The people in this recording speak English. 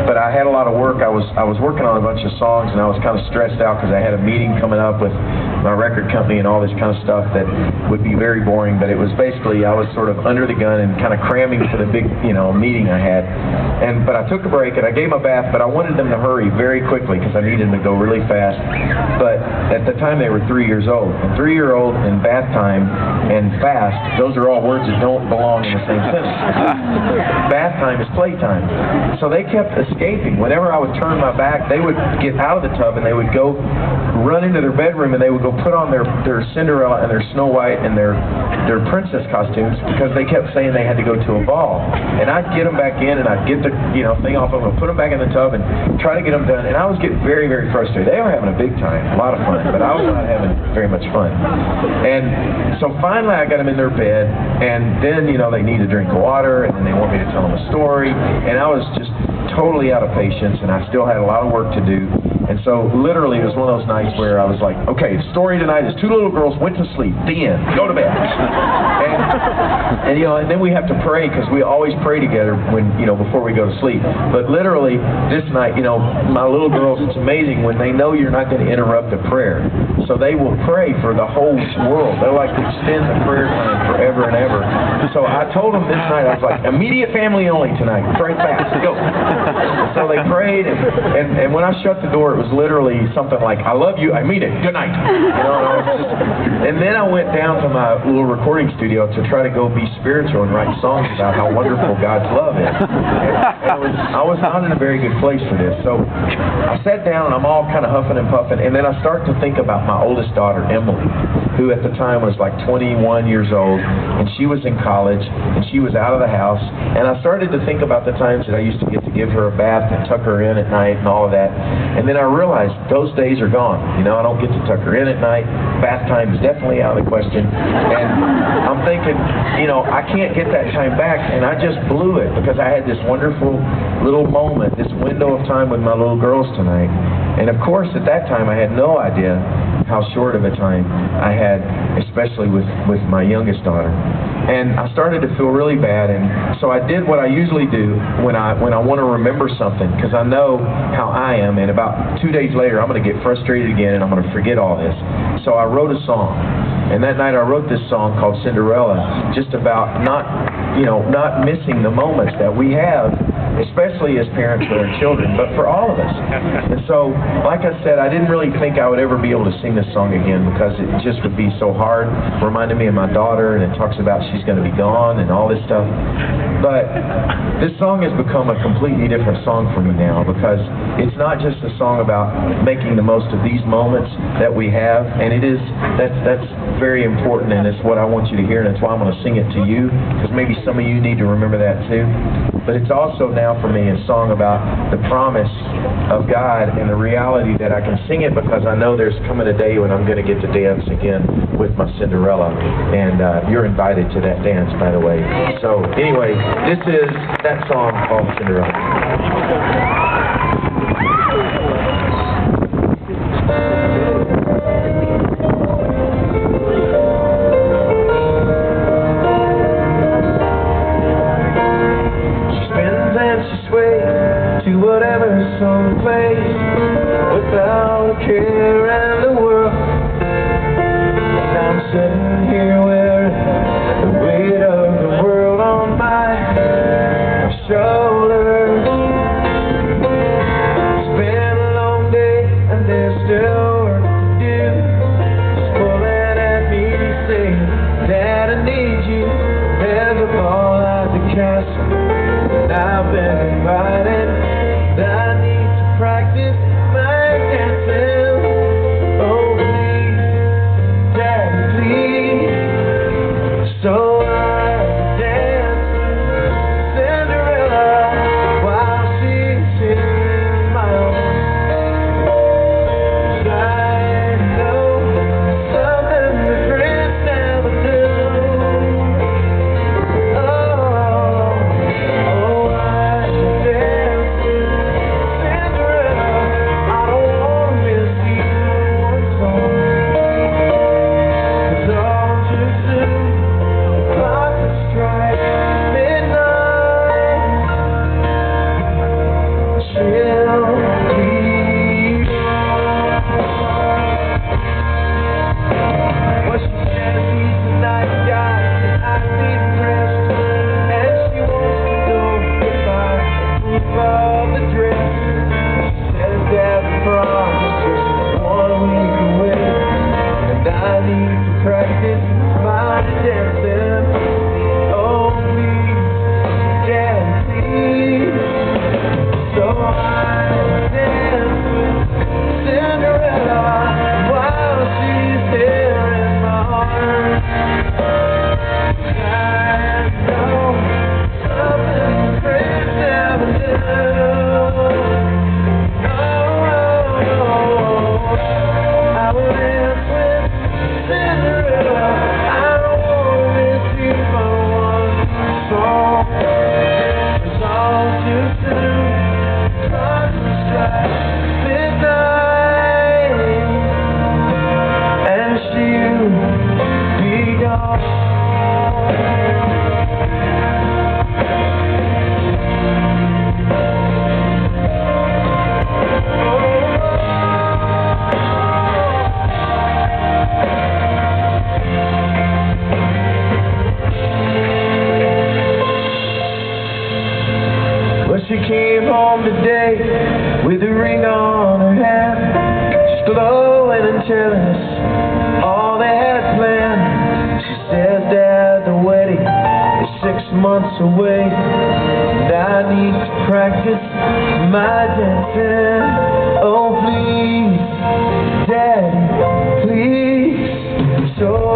but I had a lot of work. I was working on a bunch of songs, and I was kind of stressed out because I had a meeting coming up with my record company and all this kind of stuff that would be very boring, but it was basically, I was sort of under the gun and kind of cramming for the big, meeting I had. But I took a break and I gave them a bath, but I wanted them to hurry very quickly because I needed them to go really fast. But at the time they were 3 years old. And 3-year-old and bath time and fast, those are all words that don't belong in the same sentence. Bath time is playtime. So they kept escaping. Whenever I would turn my back, they would get out of the tub and they would go run into their bedroom and they would go put on their Cinderella and their Snow White and their princess costumes because they kept saying they had to go to a ball. And I'd get them back in and I'd get the thing off of them and put them back in the tub and try to get them done. And I was getting very, very frustrated. They were having a big time, a lot of fun, but I was not having very much fun. And so finally I got them in their bed, and then, they need a drink of water, and then they want me to tell them a story, and I was just totally out of patience, and I still had a lot of work to do. And so literally it was one of those nights where I was like, okay, the story tonight is 2 little girls went to sleep, the end, go to bed. And then we have to pray, because we always pray together when, before we go to sleep. But literally this night, my little girls, it's amazing when they know you're not going to interrupt the prayer. So they will pray for the whole world. They like to extend the prayer time forever and ever. So I told them this night, I was like, immediate family only tonight, pray fast, go. So they prayed, and when I shut the door, it was literally something like, I love you, I mean it, good night. And then I went down to my little recording studio to try to go be spiritual and write songs about how wonderful God's love is. And I was not in a very good place for this. So I sat down and I'm all kind of huffing and puffing, and then I start to think about my oldest daughter, Emily, who at the time was like 21 years old, and she was in college, and she was out of the house, and I started to think about the times that I used to get to give her a bath and tuck her in at night and all of that. And then I realized those days are gone. I don't get to tuck her in at night. Bath time is definitely out of the question. And I'm thinking, I can't get that time back, and I just blew it because I had this wonderful little moment, this window of time with my little girls tonight. And of course, at that time, I had no idea how short of a time I had, especially with my youngest daughter. And I started to feel really bad, and so I did what I usually do when I want to remember something, because I know how I am, and about 2 days later I'm going to get frustrated again and I'm going to forget all this. So I wrote a song, and that night I wrote this song called Cinderella, just about not missing the moments that we have, especially as parents with our children, but for all of us. And so, like I said, I didn't really think I would ever be able to sing this song again because it just would be so hard. It reminded me of my daughter, and it talks about she's going to be gone and all this stuff. But this song has become a completely different song for me now, because it's not just a song about making the most of these moments that we have, and that's very important, and it's what I want you to hear, and that's why I'm going to sing it to you, because maybe some of you need to remember that too. But it's also now for me a song about the promise of God and the reality that I can sing it because I know there's coming a day when I'm going to get to dance again with my Cinderella. And you're invited to that dance, by the way. So anyway, this is that song called Cinderella. To whatever song plays, without a care in the world. And I'm sitting here wearing the weight of the world on my shoulders. It's been a long day and there's still work to do. Just pulling at me saying that I need you. There's a ball at the castle, and I've been invited. I need to practice my dancing. Oh, please, Daddy, please. came home today with a ring on her hand, just glowing and telling us all they had planned. She says, Dad, the wedding is 6 months away, and I need to practice my dancing. Oh, please, Daddy, please. So